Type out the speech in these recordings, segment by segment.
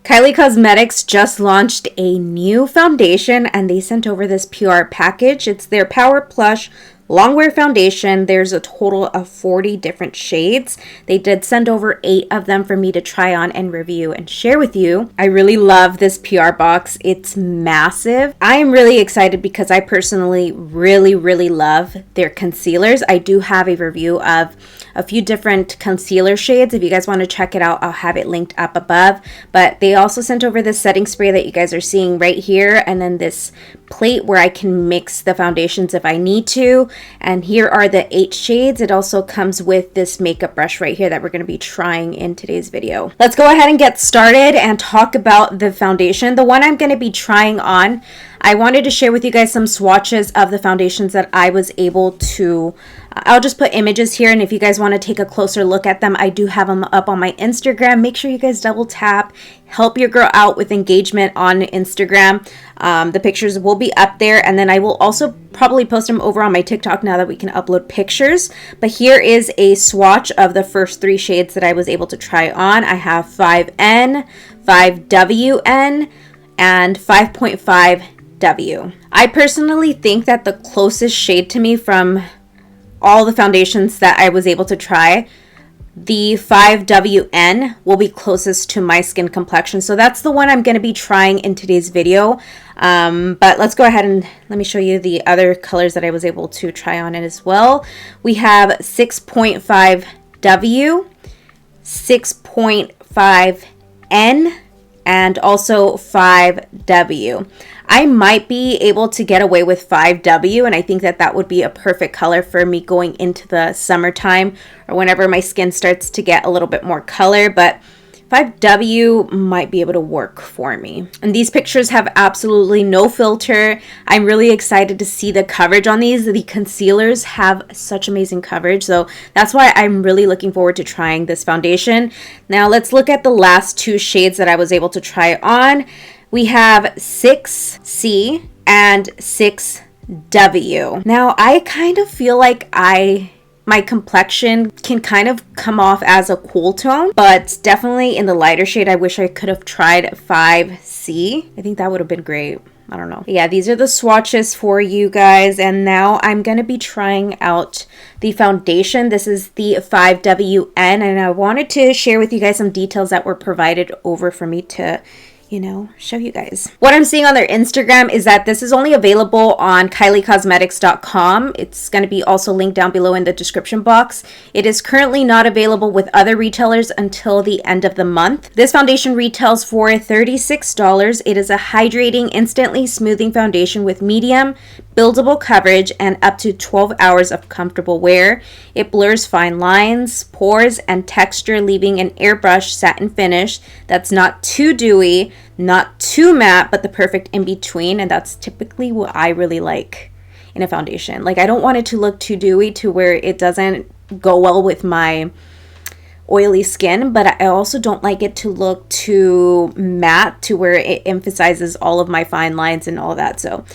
Kylie Cosmetics just launched a new foundation and they sent over this PR package. It's their Power Plush Longwear foundation. There's a total of 40 different shades. They did send over 8 of them for me to try on and review and share with you. I really love this PR box. It's massive. I am really excited because I personally really love their concealers. I do have a review of a few different concealer shades. If you guys want to check it out, I'll have it linked up above. But they also sent over this setting spray that you guys are seeing right here, and then this plate where I can mix the foundations if I need to. And here are the 8 shades. It also comes with this makeup brush right here that we're going to be trying in today's video. Let's go ahead and get started and talk about the foundation. The one I'm going to be trying on, I wanted to share with you guys some swatches of the foundations that I was able to, I'll just put images here, and if you guys want to take a closer look at them, I do have them up on my Instagram. Make sure you guys double tap, help your girl out with engagement on Instagram. The pictures will be up there, and then I will also probably post them over on my TikTok now that we can upload pictures. But here is a swatch of the first 3 shades that I was able to try on. I have 5N, 5WN, and 5.5W. I personally think that the closest shade to me from all the foundations that I was able to try, the 5WN will be closest to my skin complexion. So that's the one I'm going to be trying in today's video. But let's go ahead and let me show you the other colors that I was able to try on it as well. We have 6.5W, 6.5N, and also 5W. I might be able to get away with 5W, and I think that that would be a perfect color for me going into the summertime or whenever my skin starts to get a little bit more color, but 5W might be able to work for me. And these pictures have absolutely no filter. I'm really excited to see the coverage on these. The concealers have such amazing coverage, so that's why I'm really looking forward to trying this foundation. Now let's look at the last 2 shades that I was able to try on. We have 6C and 6W. Now I kind of feel like my complexion can kind of come off as a cool tone, but definitely in the lighter shade, I wish I could have tried 5C. I think that would have been great. I don't know. Yeah, these are the swatches for you guys, and now I'm going to be trying out the foundation. This is the 5WN, and I wanted to share with you guys some details that were provided over for me to, you know, show you guys. What I'm seeing on their Instagram is that this is only available on KylieCosmetics.com. It's going to be also linked down below in the description box. It is currently not available with other retailers until the end of the month. This foundation retails for $36. It is a hydrating, instantly smoothing foundation with medium, buildable coverage and up to 12 hours of comfortable wear. It blurs fine lines, pores, and texture, leaving an airbrush satin finish that's not too dewy, not too matte, but the perfect in between. And that's typically what I really like in a foundation. Like, I don't want it to look too dewy to where it doesn't go well with my oily skin, but I also don't like it to look too matte to where it emphasizes all of my fine lines and all that. So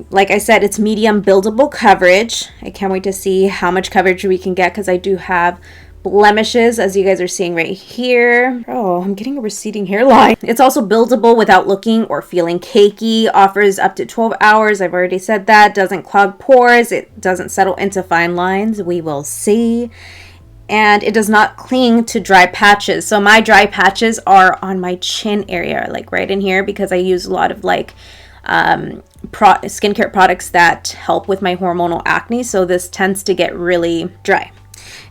like I said, it's medium buildable coverage. I can't wait to see how much coverage we can get because I do have blemishes, as you guys are seeing right here. Oh, I'm getting a receding hairline. It's also buildable without looking or feeling cakey. Offers up to 12 hours. I've already said that. Doesn't clog pores. It doesn't settle into fine lines. We will see. And it does not cling to dry patches. So my dry patches are on my chin area, like right in here, because I use a lot of like skincare products that help with my hormonal acne. So this tends to get really dry.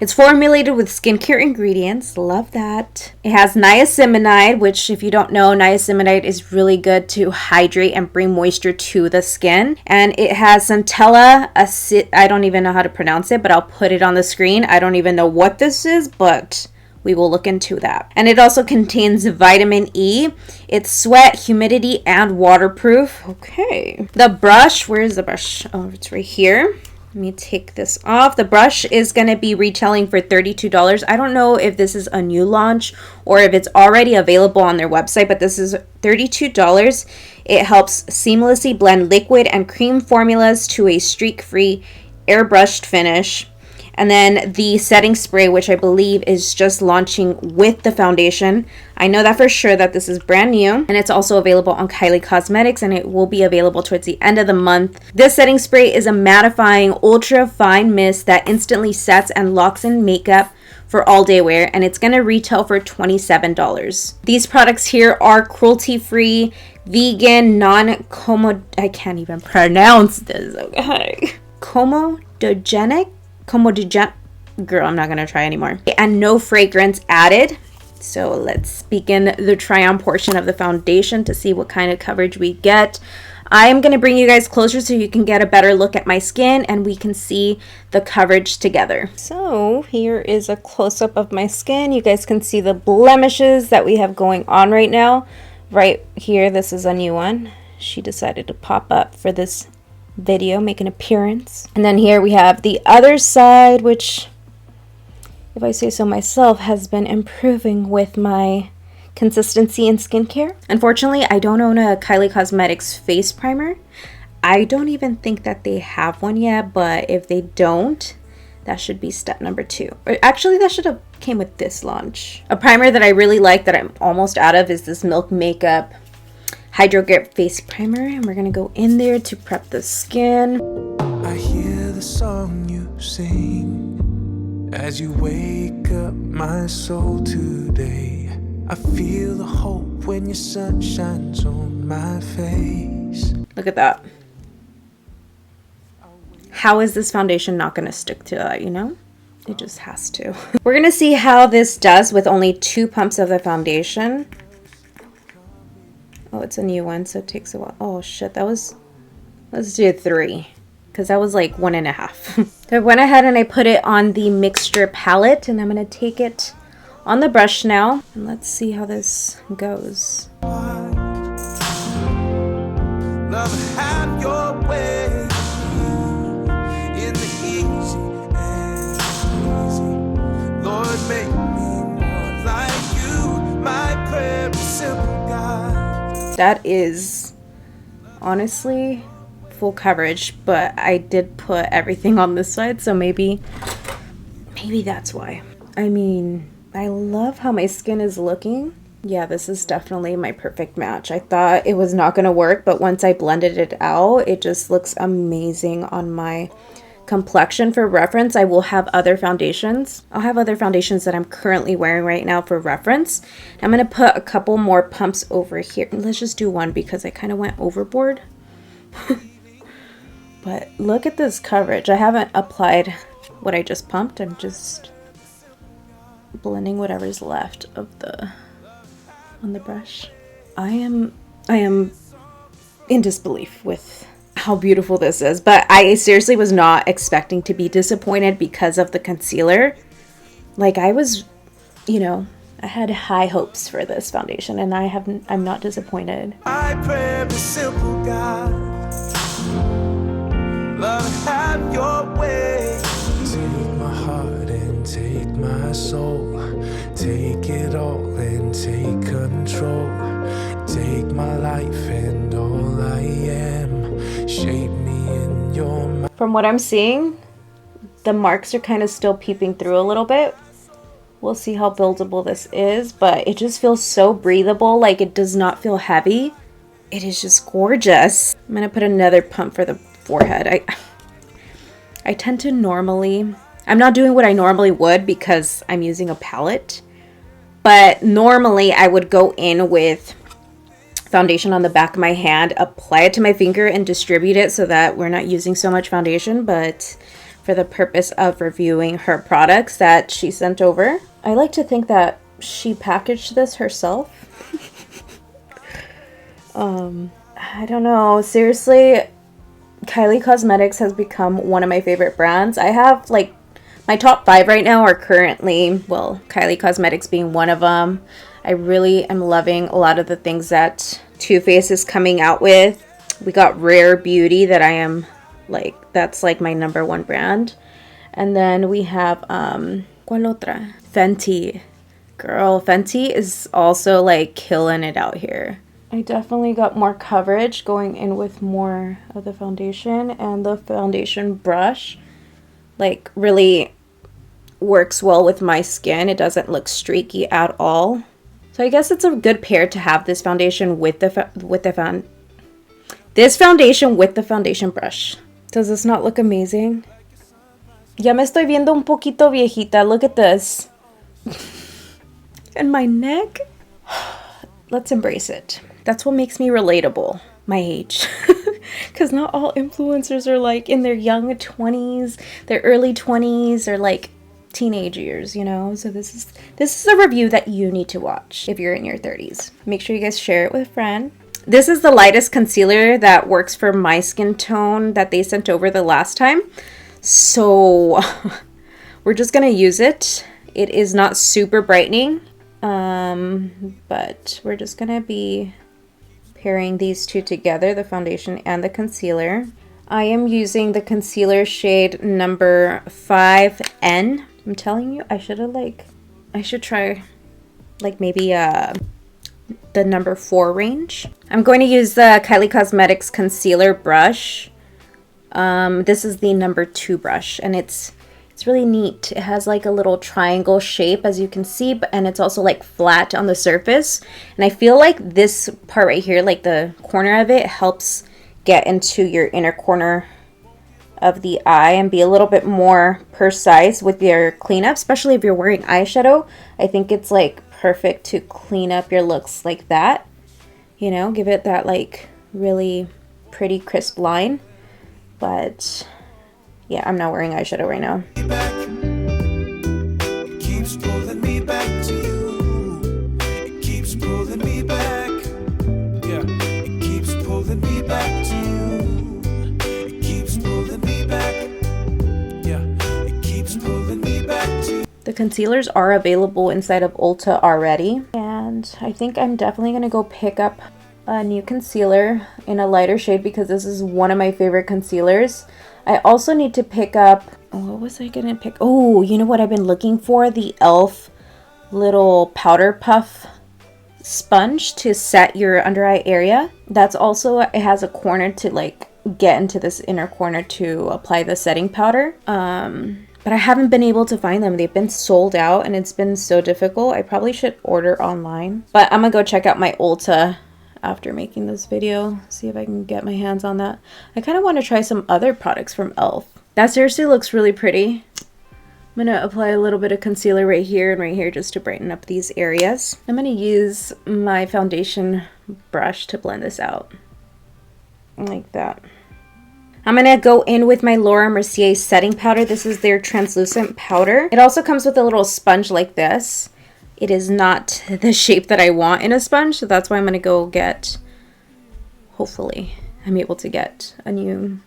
It's formulated with skincare ingredients. Love that. It has niacinamide, which, if you don't know, niacinamide is really good to hydrate and bring moisture to the skin. And it has centella I don't even know how to pronounce it, but I'll put it on the screen. I don't even know what this is, but we will look into that. And it also contains vitamin E. It's sweat, humidity, and waterproof. Okay. The brush, where is the brush? Oh, it's right here. Let me take this off. The brush is going to be retailing for $32. I don't know if this is a new launch or if it's already available on their website, but this is $32. It helps seamlessly blend liquid and cream formulas to a streak-free airbrushed finish. And then the setting spray, which I believe is just launching with the foundation. I know that for sure that this is brand new, and it's also available on Kylie Cosmetics, and it will be available towards the end of the month. This setting spray is a mattifying ultra fine mist that instantly sets and locks in makeup for all day wear, and it's going to retail for $27. These products here are cruelty-free, vegan, non-comedogenic, I can't even pronounce this, okay, comedogenic, girl, I'm not going to try anymore, and no fragrance added. So let's begin the try on portion of the foundation to see what kind of coverage we get. I'm going to bring you guys closer so you can get a better look at my skin and we can see the coverage together. So here is a close-up of my skin. You guys can see the blemishes that we have going on right now. Right here, this is a new one. She decided to pop up for this video, make an appearance. And then here we have the other side, which, if I say so myself, has been improving with my consistency in skincare. Unfortunately, I don't own a Kylie Cosmetics face primer. I don't even think that they have one yet, but if they don't, that should be step number 2. Or actually, that should have came with this launch. A primer that I really like that I'm almost out of is this Milk Makeup Hydro Grip Face Primer, and we're gonna go in there to prep the skin. I hear the song you sing as you wake up my soul today. I feel the hope when your sun shines on my face. Look at that. How is this foundation not going to stick to that, you know? It just has to. We're going to see how this does with only 2 pumps of the foundation. Oh, it's a new one, so it takes a while. Oh, shit, let's do 3. Because that was like 1.5. So I went ahead and I put it on the mixture palette, and I'm going to take it on the brush now, and let's see how this goes. Love, have your way in the easy and easy. Lord, make me more like you. My prayer is simple, God. That is honestly full coverage, but I did put everything on this side, so maybe that's why. I mean, I love how my skin is looking. Yeah, this is definitely my perfect match. I thought it was not going to work, but once I blended it out, it just looks amazing on my complexion. For reference, I will have other foundations. I'll have other foundations that I'm currently wearing right now for reference. I'm going to put a couple more pumps over here. Let's just do one because I kind of went overboard. But look at this coverage. I haven't applied what I just pumped. I'm just blending whatever's left of on the brush. I am in disbelief with how beautiful this is, but I seriously was not expecting to be disappointed because of the concealer. Like, I was, you know, I had high hopes for this foundation, and I'm not disappointed. I pray for simple, God. Love, have your way. Take my heart and take my soul. Take it all and take control. Take my life and all I am. Shape me in your mind. From what I'm seeing, the marks are kind of still peeping through a little bit. We'll see how buildable this is, but it just feels so breathable. Like, it does not feel heavy. It is just gorgeous. I'm gonna put another pump for the forehead. I tend to normally, I'm not doing what I normally would because I'm using a palette, but normally I would go in with foundation on the back of my hand, apply it to my finger, and distribute it so that we're not using so much foundation. But for the purpose of reviewing her products that she sent over, I like to think that she packaged this herself. I don't know, seriously, Kylie Cosmetics has become one of my favorite brands. I have, like, my top 5 right now are currently, well, Kylie Cosmetics being one of them. I really am loving a lot of the things that Too Faced is coming out with. We got Rare Beauty that I am, like, that's like my #1 brand. And then we have, ¿cuál otra? Fenty. Girl, Fenty is also, like, killing it out here. I definitely got more coverage going in with more of the foundation, and the foundation brush, like, really works well with my skin. It doesn't look streaky at all. So I guess it's a good pair to have this foundation with the foundation brush. Does this not look amazing? Ya me estoy viendo un poquito viejita. Look at this. And my neck. Let's embrace it. That's what makes me relatable. My age. Because not all influencers are like in their young 20s, their early 20s, or like teenage years, you know? So this is a review that you need to watch if you're in your 30s. Make sure you guys share it with a friend. This is the lightest concealer that works for my skin tone that they sent over the last time. So we're just gonna use it. It is not super brightening, but we're just gonna be pairing these two together, the foundation and the concealer. I am using the concealer shade number 5N. I'm telling you, I should try like maybe the number 4 range. I'm going to use the Kylie Cosmetics concealer brush. This is the number 2 brush, and it's really neat. It has like a little triangle shape, as you can see, and it's also like flat on the surface. And I feel like this part right here, like the corner of it, helps get into your inner corner of the eye and be a little bit more precise with your cleanup, especially if you're wearing eyeshadow. I think it's like perfect to clean up your looks like that, you know, give it that like really pretty crisp line. But yeah, I'm not wearing eyeshadow right now. It keeps pulling me back to you. It keeps pulling me back. Yeah, it keeps pulling me back to you. It keeps pulling me back. Yeah, it keeps pulling me back to you. The concealers are available inside of Ulta already, and I think I'm definitely gonna go pick up a new concealer in a lighter shade because this is one of my favorite concealers. I also need to pick up, what was I gonna pick? Oh, you know what I've been looking for? The e.l.f. little powder puff sponge to set your under eye area. That's also, it has a corner to like get into this inner corner to apply the setting powder. But I haven't been able to find them. They've been sold out and it's been so difficult. I probably should order online. But I'm gonna go check out my Ulta after making this video, see if I can get my hands on that. I kind of want to try some other products from e.l.f. That seriously looks really pretty. I'm gonna apply a little bit of concealer right here and right here just to brighten up these areas. I'm gonna use my foundation brush to blend this out like that. I'm gonna go in with my Laura Mercier setting powder. This is their translucent powder. It also comes with a little sponge like this. It is not the shape that I want in a sponge, so that's why I'm gonna go get, hopefully I'm able to get a new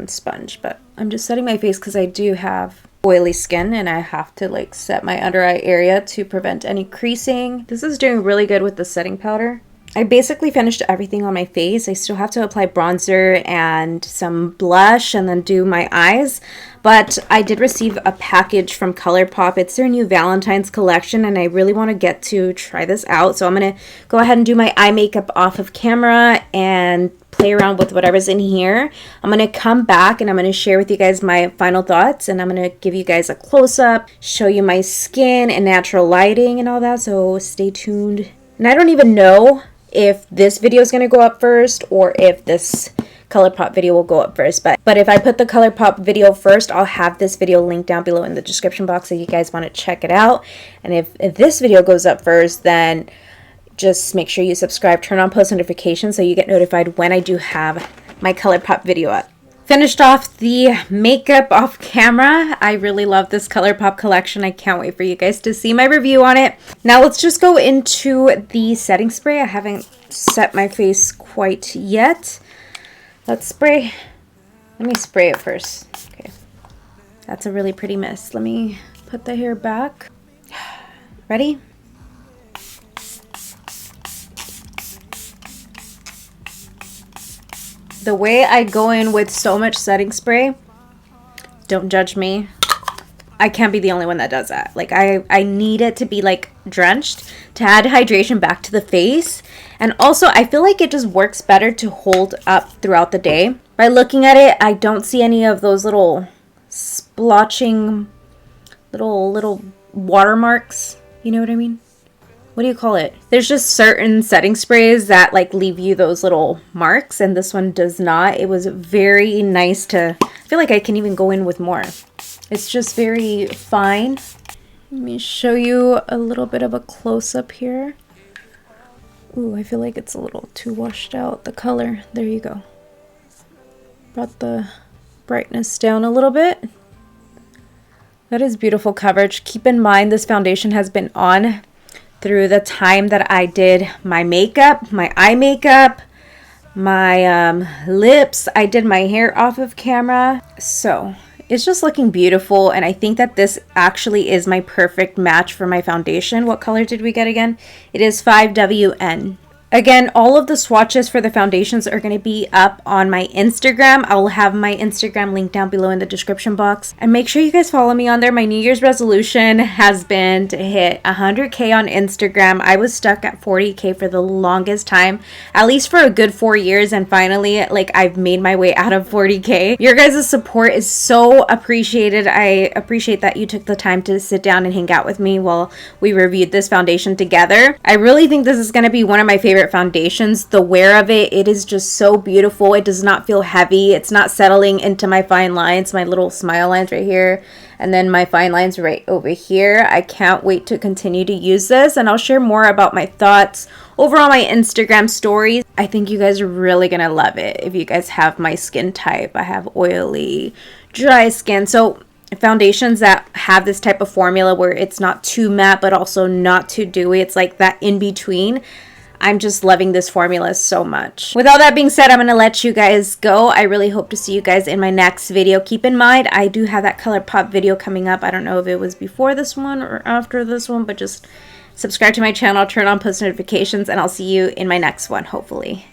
sponge. But I'm just setting my face because I do have oily skin and I have to like set my under eye area to prevent any creasing. This is doing really good with the setting powder. I basically finished everything on my face. I still have to apply bronzer and some blush and then do my eyes. But I did receive a package from ColourPop. It's their new Valentine's collection and I really want to get to try this out. So I'm going to go ahead and do my eye makeup off of camera and play around with whatever's in here. I'm going to come back and I'm going to share with you guys my final thoughts. And I'm going to give you guys a close-up, show you my skin and natural lighting and all that. So stay tuned. And I don't even know if this video is going to go up first or if this ColourPop video will go up first. But if I put the ColourPop video first, I'll have this video linked down below in the description box if you guys want to check it out. And if this video goes up first, then just make sure you subscribe, turn on post notifications so you get notified when I do have my ColourPop video up. Finished off the makeup off camera. I really love this ColourPop collection. I can't wait for you guys to see my review on it. Now let's just go into the setting spray. I haven't set my face quite yet. Let's spray. Let me spray it first. Okay. That's a really pretty mist. Let me put the hair back. Ready? The way I go in with so much setting spray, don't judge me. I can't be the only one that does that. Like I need it to be like drenched to add hydration back to the face. And also I feel like it just works better to hold up throughout the day. By looking at it, I don't see any of those little splotching little watermarks. You know what I mean? What do you call it? There's just certain setting sprays that like leave you those little marks, and this one does not. It was very nice to, I feel like I can even go in with more. It's just very fine. Let me show you a little bit of a close-up here. Ooh, I feel like it's a little too washed out, the color. There you go. Brought the brightness down a little bit. That is beautiful coverage. Keep in mind this foundation has been on through the time that I did my makeup, my eye makeup, my lips. I did my hair off of camera. So it's just looking beautiful, and I think that this actually is my perfect match for my foundation. What color did we get again? It is 5WN. Again, all of the swatches for the foundations are going to be up on my Instagram. I will have my Instagram link down below in the description box. And make sure you guys follow me on there. My New Year's resolution has been to hit 100K on Instagram. I was stuck at 40K for the longest time, at least for a good 4 years. And finally, like, I've made my way out of 40K. Your guys' support is so appreciated. I appreciate that you took the time to sit down and hang out with me while we reviewed this foundation together. I really think this is going to be one of my favorite foundations. The wear of it is just so beautiful. It does not feel heavy. It's not settling into my fine lines, my little smile lines right here, and then my fine lines right over here. I can't wait to continue to use this, and I'll share more about my thoughts over on my Instagram stories. I think you guys are really gonna love it if you guys have my skin type. I have oily, dry skin, so foundations that have this type of formula where it's not too matte but also not too dewy, it's like that in between. I'm just loving this formula so much. With all that being said, I'm going to let you guys go. I really hope to see you guys in my next video. Keep in mind, I do have that ColourPop video coming up. I don't know if it was before this one or after this one, but just subscribe to my channel, turn on post notifications, and I'll see you in my next one, hopefully.